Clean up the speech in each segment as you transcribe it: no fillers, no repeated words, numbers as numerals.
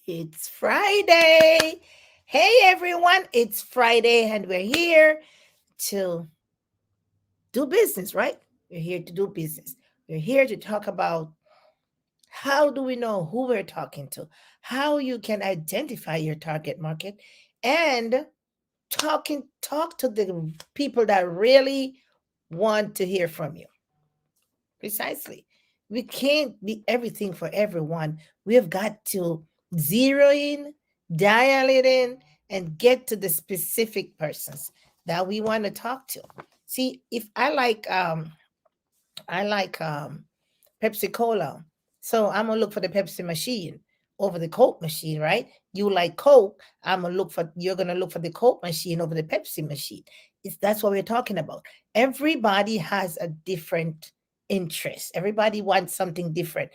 It's Friday. Hey everyone, it's Friday and we're here to do business, right? We're here to do business. We're here to talk about how do we know who we're talking to, how you can identify your target market, and talk to the people that really want to hear from you. Precisely. We can't be everything for everyone. We've got to zero in, dial it in, and get to the specific persons that we want to talk to. See, if I like Pepsi Cola. So I'm gonna look for the Pepsi machine over the Coke machine, right? You like Coke, you're gonna look for the Coke machine over the Pepsi machine. That's what we're talking about. Everybody has a different interest. Everybody wants something different.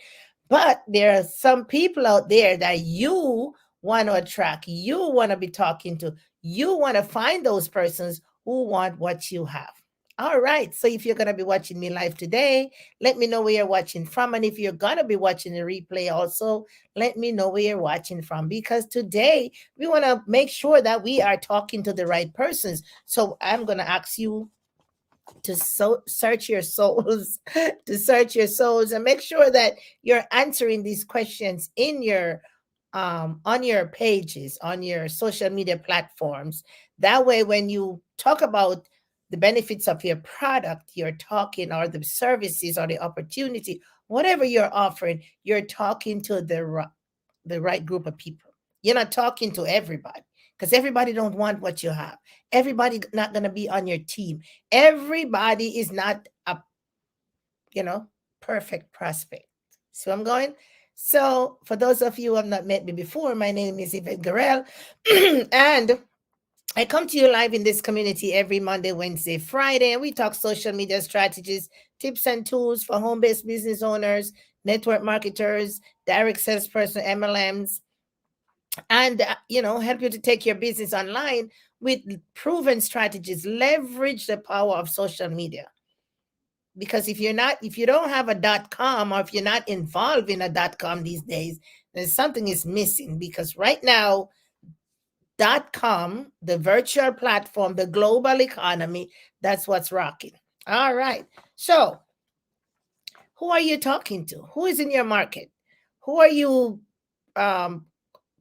But there are some people out there that you want to attract, you want to be talking to, you want to find those persons who want what you have. All right. So if you're going to be watching me live today, let me know where you're watching from. And if you're going to be watching the replay also, let me know where you're watching from because today we want to make sure that we are talking to the right persons. So I'm going to ask you to search your souls, to search your souls and make sure that you're answering these questions in your on your pages, on your social media platforms. That way, when you talk about the benefits of your product, you're talking, or the services or the opportunity, whatever you're offering, you're talking to the right group of people. You're not talking to everybody because everybody don't want what you have. Everybody not going to be on your team. Everybody is not a, you know, perfect prospect. So I'm going. So for those of you who have not met me before, my name is Yvette Garel, and I come to you live in this community every Monday, Wednesday, Friday, and we talk social media strategies, tips and tools for home-based business owners, network marketers, direct salesperson, MLMs, and help you to take your business online with proven strategies. Leverage the power of social media because if you don't have a .com or if you're not involved in a .com these days, then something is missing because right now .com, the virtual platform, the global economy, that's what's rocking. All right. So who are you talking to? Who is in your market? Who are you um,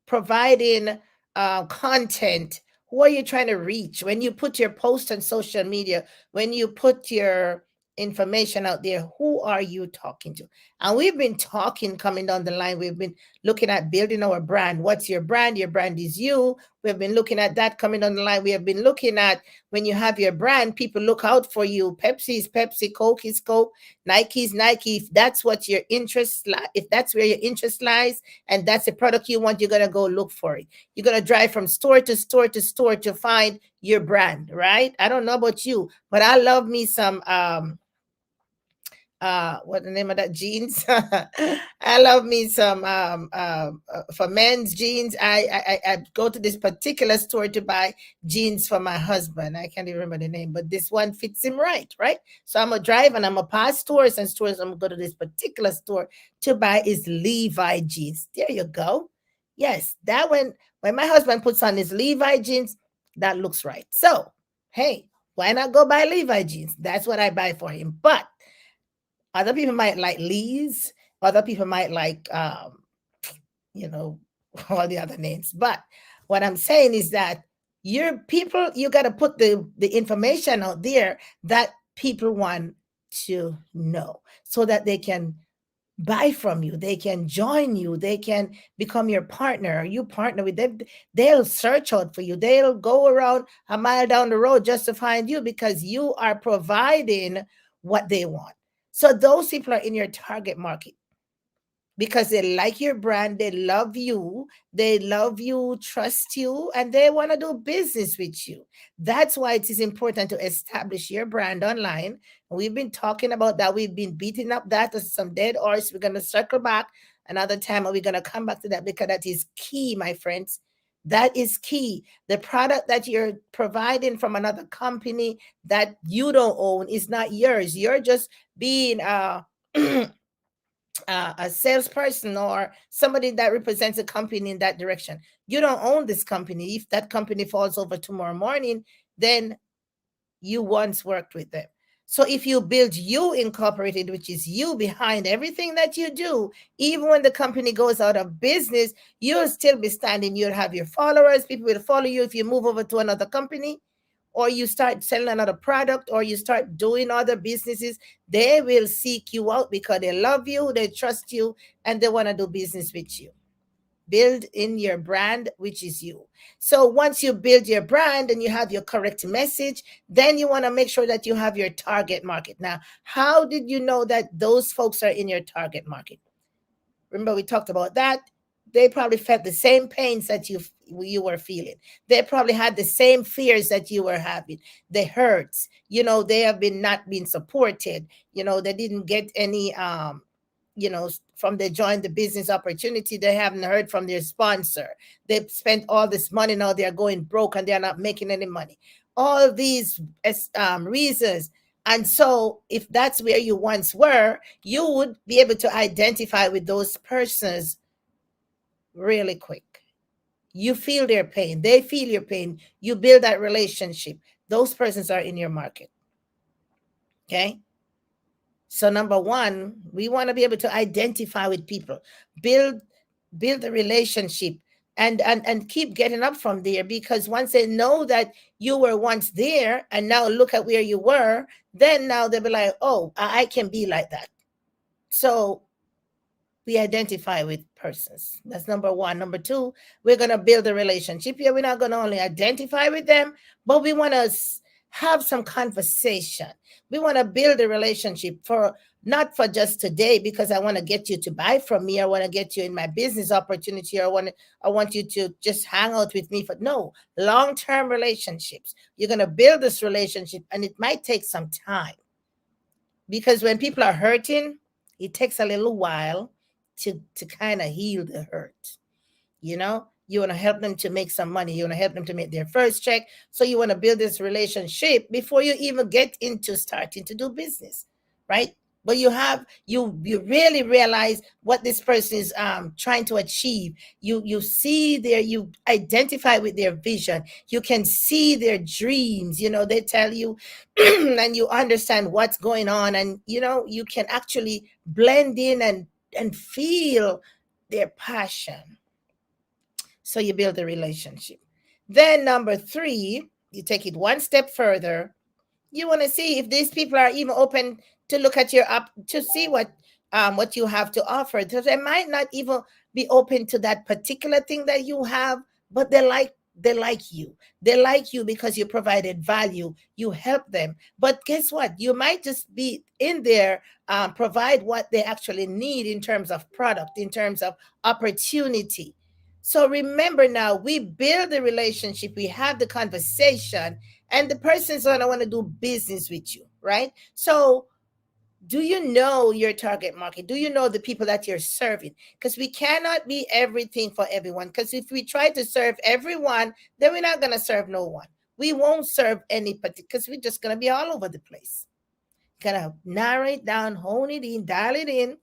providing content? Who are you trying to reach when you put your post on social media, when you put your information out there? Who are you talking to? And we've been talking coming down the line. We've been looking at building our brand. What's your brand? Your brand is you. We've been looking at that coming down the line. We have been looking at when you have your brand, people look out for you. Pepsi is Pepsi, Coke is Coke, Nike is Nike. If that's what your interest, if that's where your interest lies, and that's the product you want, you're gonna go look for it. You're gonna drive from store to store to store to find your brand, right? I don't know about you, but I love me some what the name of that jeans. I love me some for men's jeans. I go to this particular store to buy jeans for my husband. I can't even remember the name, but this one fits him right. So I'm gonna drive and I'm gonna pass stores and stores. I'm gonna go to this particular store to buy his Levi jeans. There you go. Yes, that when my husband puts on his Levi jeans, that looks right. So hey, why not go buy Levi jeans? That's what I buy for him. But other people might like Lee's. Other people might like, you know, all the other names. But what I'm saying is that your people, you got to put the information out there that people want to know so that they can buy from you, they can join you, they can become your partner. You partner with them, they'll search out for you, they'll go around a mile down the road just to find you because you are providing what they want. So those people are in your target market because they like your brand, they love you, trust you, and they want to do business with you. That's why it is important to establish your brand online. We've been talking about that. We've been beating up that as some dead horse. We're going to circle back another time and we're going to come back to that because that is key, my friends. That is key. The product that you're providing from another company that you don't own is not yours. You're just being a salesperson or somebody that represents a company in that direction. You don't own this company. If that company falls over tomorrow morning, then you once worked with them. So if you build you incorporated, which is you behind everything that you do, even when the company goes out of business, you'll still be standing. You'll have your followers. People will follow you if you move over to another company or you start selling another product or you start doing other businesses. They will seek you out because they love you, they trust you, and they want to do business with you. Build in your brand, which is you. So once you build your brand and you have your correct message, then you want to make sure that you have your target market. Now, how did you know that those folks are in your target market? Remember, we talked about that. They probably felt the same pains that you were feeling. They probably had the same fears that you were having. The hurts, they have been not being supported. They didn't get any from they joined the business opportunity. They haven't heard from their sponsor. They've spent all this money. Now they're going broke and they're not making any money. All these reasons. And so if that's where you once were, you would be able to identify with those persons really quick. You feel their pain. They feel your pain. You build that relationship. Those persons are in your market. Okay. So number one, we want to be able to identify with people, build a relationship, and keep getting up from there, because once they know that you were once there and now look at where you were, then now they'll be like, oh, I can be like that. So we identify with persons. That's number one. Number two, we're going to build a relationship here. We're not going to only identify with them, but we want to have some conversation. We want to build a relationship for not for just today, because I want to get you to buy from me. I want to get you in my business opportunity. I want you to just hang out with me. For no, long-term relationships. You're going to build this relationship, and it might take some time, because when people are hurting, it takes a little while to kind of heal the hurt. You want to help them to make some money. You want to help them to make their first check. So you want to build this relationship before you even get into starting to do business, right? But you really realize what this person is trying to achieve. You see you identify with their vision. You can see their dreams. They tell you, and you understand what's going on, and you can actually blend in and feel their passion. So you build a relationship. Then number three, you take it one step further. You want to see if these people are even open to look at your app to see what you have to offer. So they might not even be open to that particular thing that you have, but they like you. They like you because you provided value. You help them. But guess what? You might just be in there, provide what they actually need in terms of product, in terms of opportunity. So remember, now we build the relationship, we have the conversation, and the person's going to want to do business with you, right? So do you know your target market? Do you know the people that you're serving? Because we cannot be everything for everyone. Because if we try to serve everyone, then we're not going to serve no one. We won't serve any particular, because we're just going to be all over the place. Kind of narrow it down, hone it in, dial it in,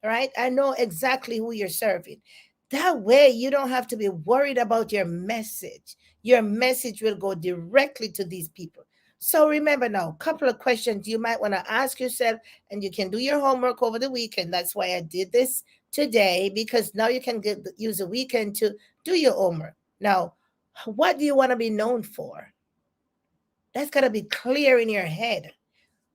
right? I know exactly who you're serving. That way, you don't have to be worried about your message. Your message will go directly to these people. So remember now, a couple of questions you might want to ask yourself, and you can do your homework over the weekend. That's why I did this today, because now you can use a weekend to do your homework. Now, what do you want to be known for? That's got to be clear in your head.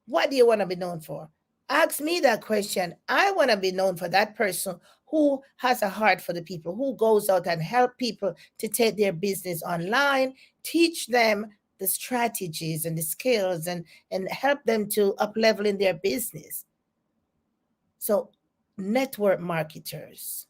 What do you want to be known for? Ask me that question. I want to be known for that person who has a heart for the people, who goes out and help people to take their business online, teach them the strategies and the skills, and help them to up level in their business. So network marketers,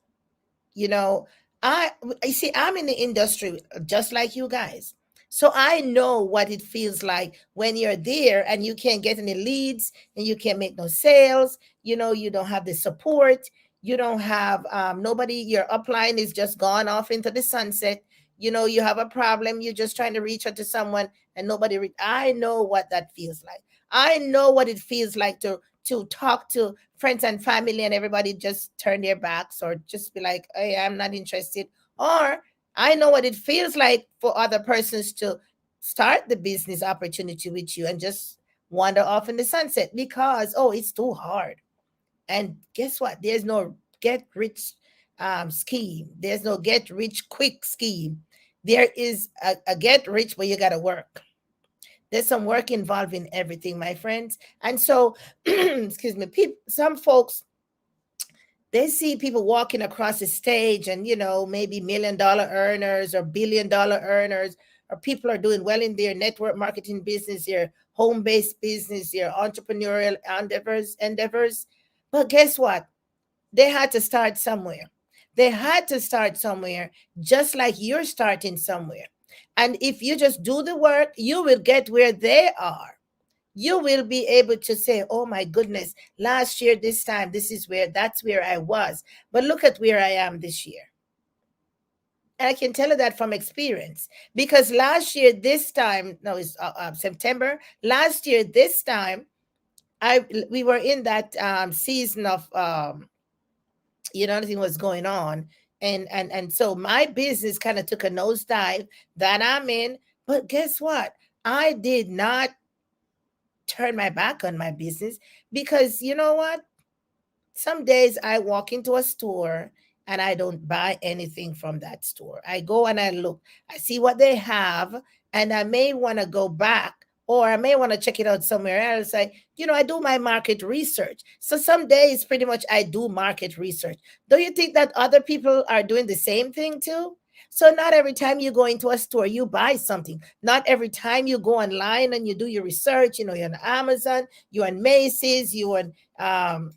I see, I'm in the industry just like you guys. So I know what it feels like when you're there and you can't get any leads and you can't make no sales. You don't have the support. You don't have nobody. Your upline is just gone off into the sunset. You have a problem. You're just trying to reach out to someone and nobody. I know what that feels like. I know what it feels like to to talk to friends and family and everybody just turn their backs or just be like, hey, I'm not interested. Or I know what it feels like for other persons to start the business opportunity with you and just wander off in the sunset because, oh, it's too hard. And guess what? There's no get rich scheme. There's no get rich quick scheme. There is a get rich, but you got to work. There's some work involved in everything, my friends. And so, excuse me, some folks, they see people walking across the stage and, maybe $1 million earners or $1 billion earners, or people are doing well in their network marketing business, their home based business, their entrepreneurial endeavors. But guess what? They had to start somewhere. They had to start somewhere, just like you're starting somewhere. And if you just do the work, you will get where they are. You will be able to say, oh my goodness, last year, this time, that's where I was. But look at where I am this year. And I can tell you that from experience because last year, this time, no, it's September. Last year, this time, we were in that season of nothing was going on, and so my business kind of took a nosedive that I'm in. But guess what? I did not turn my back on my business because you know what? Some days I walk into a store and I don't buy anything from that store. I go and I look, I see what they have, and I may want to go back or I may want to check it out somewhere else. I do my market research. So some days, pretty much, I do market research. Do you think that other people are doing the same thing too? So not every time you go into a store, you buy something. Not every time you go online and you do your research, you're on Amazon, you're on Macy's, you're on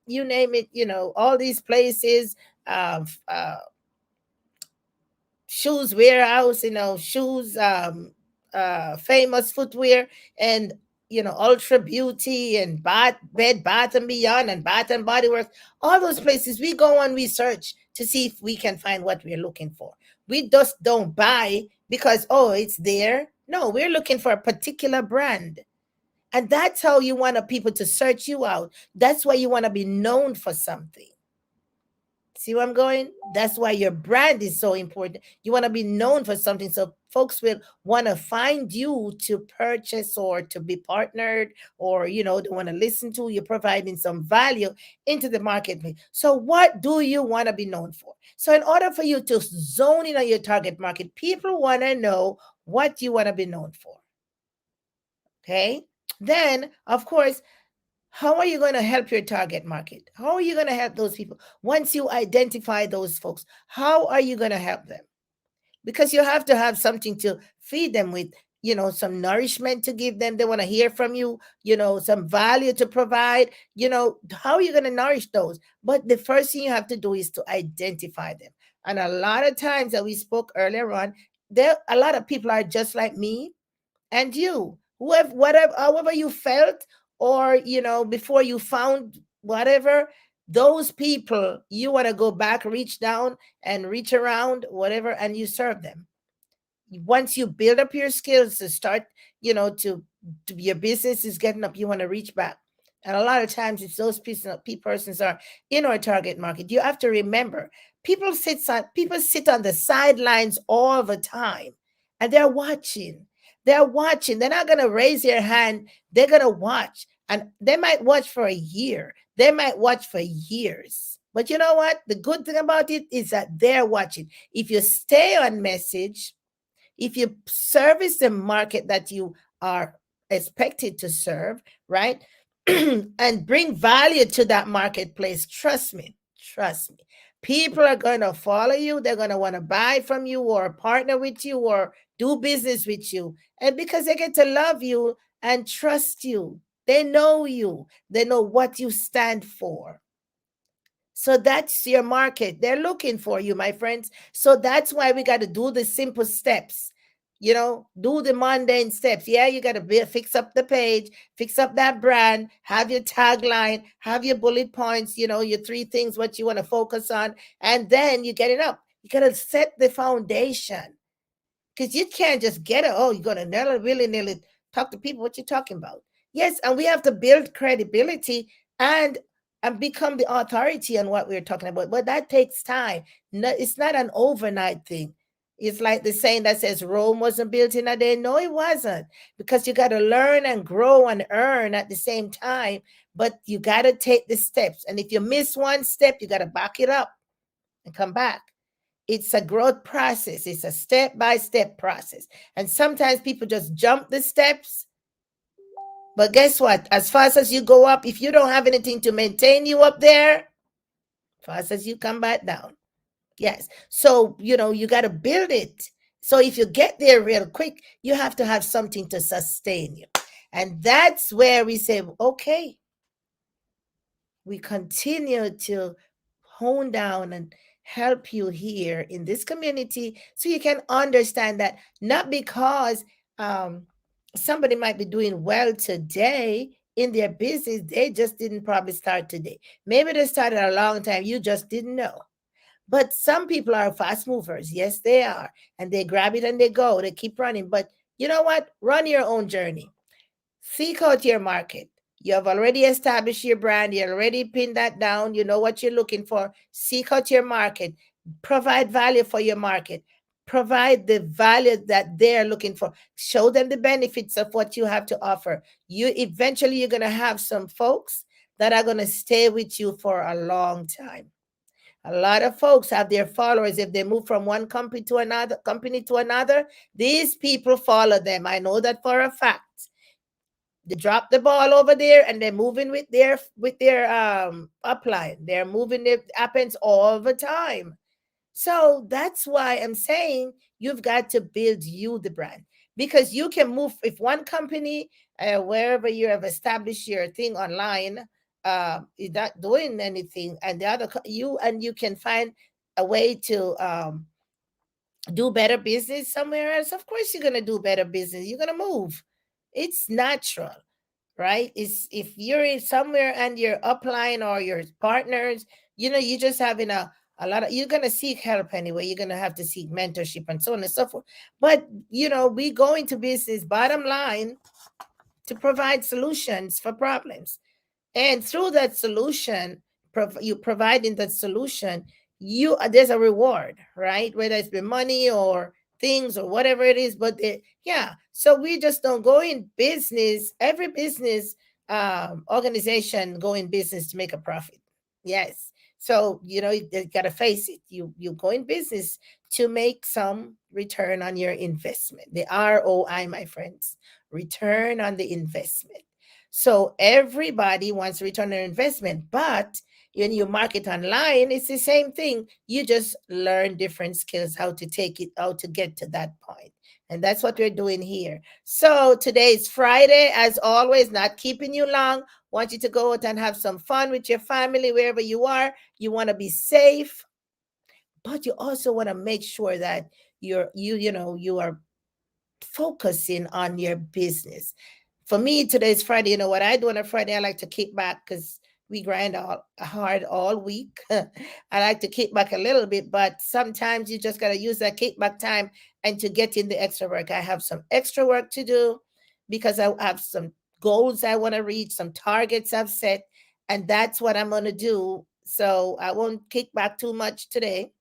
you name it, all these places, shoes warehouse, shoes, famous footwear, and Ultra Beauty and Bed Bath and Beyond and Bath and Body Works. All those places we go and we search to see if we can find what we're looking for. We just don't buy because, oh, it's there. No, we're looking for a particular brand. And that's how you want people to search you out. That's why you want to be known for something. See where I'm going? That's why your brand is so important. You want to be known for something. So folks will want to find you to purchase or to be partnered, or, they want to listen to you providing some value into the marketplace. So what do you want to be known for? So in order for you to zone in on your target market, people want to know what you want to be known for. Okay. Then, of course, how are you going to help your target market? How are you going to help those people? Once you identify those folks, how are you going to help them? Because you have to have something to feed them with, some nourishment to give them. They want to hear from you, some value to provide. How are you going to nourish those? But the first thing you have to do is to identify them. And a lot of times that we spoke earlier on, a lot of people are just like me and you, whoever, whatever, however you felt, or before you found whatever, those people, you want to go back, reach down and reach around, whatever, and you serve them. Once you build up your skills to start, to your business is getting up, you want to reach back. And a lot of times, if those persons are in our target market, you have to remember, people sit on the sidelines all the time, and they're watching. They're watching. They're not going to raise their hand. They're going to watch, and they might watch for a year. They might watch for years. But you know what? The good thing about it is that they're watching. If you stay on message, if you service the market that you are expected to serve, right? And bring value to that marketplace, trust me, people are going to follow you. They're going to want to buy from you or partner with you or do business with you. And because they get to love you and trust you, they know you, they know what you stand for. So that's your market. They're looking for you, my friends. So that's why we got to do the simple steps. Do the mundane steps. Yeah, you got to fix up the page, fix up that brand, have your tagline, have your bullet points, your 3 things, what you want to focus on. And then you get it up. You got to set the foundation, because you can't just get it. Oh, you're going to really talk to people. What you talking about? Yes, and we have to build credibility and become the authority on what we're talking about. But that takes time. No, it's not an overnight thing. It's like the saying that says Rome wasn't built in a day. No, it wasn't. Because you got to learn and grow and earn at the same time. But you got to take the steps. And if you miss one step, you got to back it up and come back. It's a growth process. It's a step-by-step process. And sometimes people just jump the steps. But guess what? As fast as you go up, if you don't have anything to maintain you up there, fast as you come back down. Yes. So, you got to build it. So if you get there real quick, you have to have something to sustain you. And that's where we say, okay, we continue to hone down and help you here in this community so you can understand that not because somebody might be doing well today in their business, they just didn't probably start today. Maybe they started a long time, you just didn't know. But some people are fast movers. Yes, they are. And they grab it and they go, they keep running. But you know what? Run your own journey. Seek out your market. You have already established your brand. You already pinned that down. You know what you're looking for. Seek out your market. Provide value for your market. Provide the value that they're looking for. Show them the benefits of what you have to offer. You're going to have some folks that are going to stay with you for a long time. A lot of folks have their followers. If they move from one company to another, these people follow them. I know that for a fact. They drop the ball over there and they're moving with their upline. They're moving. It happens all the time. So that's why I'm saying you've got to build you the brand, because you can move if one company wherever you have established your thing online is not doing anything, and the other you can find a way to do better business somewhere else. Of course you're going to do better business. You're going to move. It's natural, right? It's if you're in somewhere and your upline or your partners, you're just having a lot of, you're going to seek help anyway. You're going to have to seek mentorship and so on and so forth. But we go into business, bottom line, to provide solutions for problems. And through that solution, you providing that solution, there's a reward, right? Whether it's been money or things or whatever it is. But yeah, so we just don't go in business. Every business organization go in business to make a profit. Yes. So you gotta face it. You go in business to make some return on your investment. The ROI, my friends, return on the investment. So everybody wants return on investment, but when you market online, it's the same thing. You just learn different skills, how to take it, how to get to that point. And that's what we're doing here. So today is Friday, as always, not keeping you long. Want you to go out and have some fun with your family, wherever you are. You want to be safe, but you also want to make sure that you are focusing on your business. For me, today's Friday. You know what I do on a Friday? I like to kick back because we grind hard all week. I like to kick back a little bit, but sometimes you just got to use that kickback time and to get in the extra work. I have some extra work to do because I have some goals I want to reach, some targets I've set, and that's what I'm going to do. So I won't kick back too much today.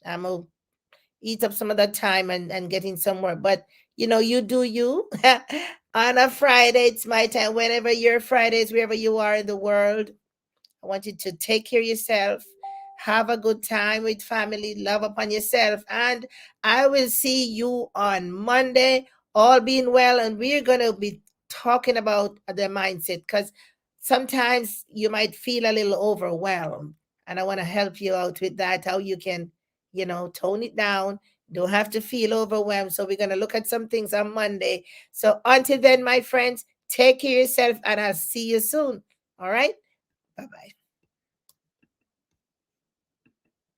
I'm going to eat up some of that time and get in somewhere. But you do you. On a Friday, it's my time. Whenever your Fridays, wherever you are in the world, I want you to take care of yourself. Have a good time with family. Love upon yourself. And I will see you on Monday, all being well. And we're going to be talking about the mindset, because sometimes you might feel a little overwhelmed. And I want to help you out with that, how you can, tone it down. Don't have to feel overwhelmed. So we're going to look at some things on Monday. So until then, my friends, take care of yourself and I'll see you soon. All right. Bye-bye.